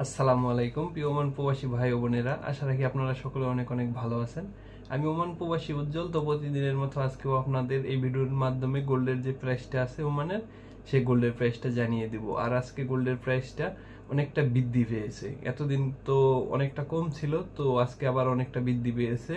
আসসালামু আলাইকুম প্রিয় ওমান প্রবাসী ভাই ও বোনেরা, আশা রাখি আপনারা সকলে অনেক অনেক ভালো আছেন। আমি ওমান প্রবাসী উজ্জ্বল। তো প্রতিদিনের মতো আজকেও আপনাদের এই ভিডিওর মাধ্যমে গোল্ডের যে প্রাইসটা আছে ওমানের, সেই গোল্ডের প্রাইসটা জানিয়ে দিব। আর আজকে গোল্ডের প্রাইসটা অনেকটা বৃদ্ধি পেয়েছে। এতদিন তো অনেকটা কম ছিল, তো আজকে আবার অনেকটা বৃদ্ধি পেয়েছে।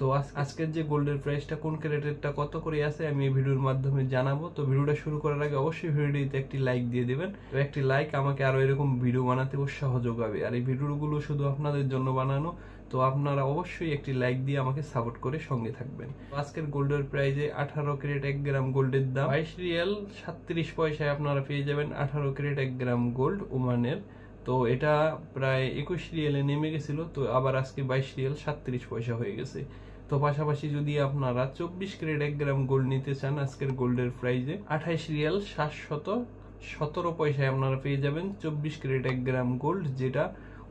তো আজকের যে গোল্ডের প্রাইসটা কোন ক্যারেটেরটা কত করে আছে আমি এই ভিডিওর মাধ্যমে জানাবো। তো ভিডিওটা শুরু করার আগে অবশ্যই ভিডিওটিতে একটি লাইক দিয়ে দিবেন। তো একটি লাইক আমাকে আরো এরকম ভিডিও বানাতে উৎসাহ যোগাবে। আর এই ভিডিওগুলো শুধু আপনাদের জন্য বানানো, তো আপনারা অবশ্যই একটি লাইক দিয়ে আমাকে সাপোর্ট করে সঙ্গে থাকবেন। আজকের গোল্ডের প্রাইজে 18 ক্যারেট 1 গ্রাম গোল্ডের দাম 22 রিয়াল 37 পয়সায় আপনারা পেয়ে যাবেন 18 ক্যারেট 1 গ্রাম গোল্ড ওমানের। তো এটা প্রায় 21 রিয়ালে নেমে গেছিল, তো আবার আজকে 22 রিয়াল 37 পয়সা হয়ে গেছে। তো পাশাপাশি যদি আপনারা 24 ক্যারেট 1 গ্রাম গোল্ড নিতে চান আজকের গোল্ডের প্রাইজে 28 রিয়াল 717 পয়সায় আপনারা পেয়ে যাবেন 24 ক্যারেট 1 গ্রাম গোল্ড, যেটা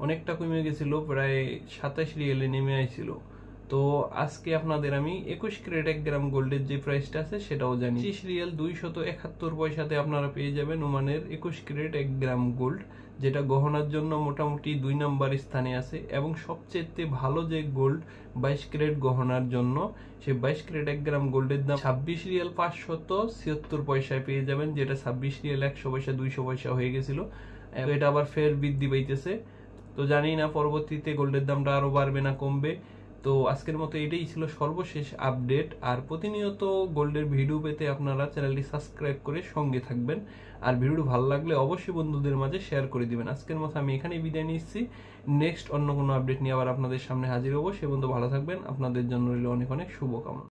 অনেকটা কমে গেছিল, প্রায় 27 রিয়ালে নেমে আইছিল। তো আজকে আপনাদের আমি 21 ক্যারেট 1 গ্রাম গোল্ডের যে প্রাইসটা আছে সেটাও জানি। 25 রিয়াল 271 পয়সাতে আপনারা পেয়ে যাবেন ওমানের 21 ক্যারেট 1 গ্রাম গোল্ড, যেটা গহনার জন্য মোটামুটি 2 নম্বর স্থানে আছে। এবং সবচেয়ে ভালো যে গোল্ড 22 ক্যারেট গহনার জন্য, সেই 22 ক্যারেট 1 গ্রাম গোল্ডের দাম 26 রিয়াল 576 পয়সায় পেয়ে যাবেন, যেটা 26 রিয়াল 100 পয়সা 200 পয়সা হয়ে গেছিল। এটা আবার ফের বৃদ্ধি পাইতেছে। তো জানি না পরবর্তীতে গোল্ডের দামটা আরো বাড়বে না কমবে। তো আজকের মতো এটাই ছিল সর্বশেষ আপডেট। আর প্রতিনিয়ত গোল্ডের ভিডিও পেতে আপনারা চ্যানেলটি সাবস্ক্রাইব করে সঙ্গে থাকবেন। আর ভিডিওটি ভালো লাগলে অবশ্যই বন্ধুদের মাঝে শেয়ার করে দিবেন। আজকের মতো আমি এখানেই বিদায় নিচ্ছি। নেক্সট অন্য কোনো আপডেট নিয়ে আবার আপনাদের সামনে হাজির হবো। সে পর্যন্ত ভালো থাকবেন। আপনাদের জন্য রইল অনেক অনেক শুভকামনা।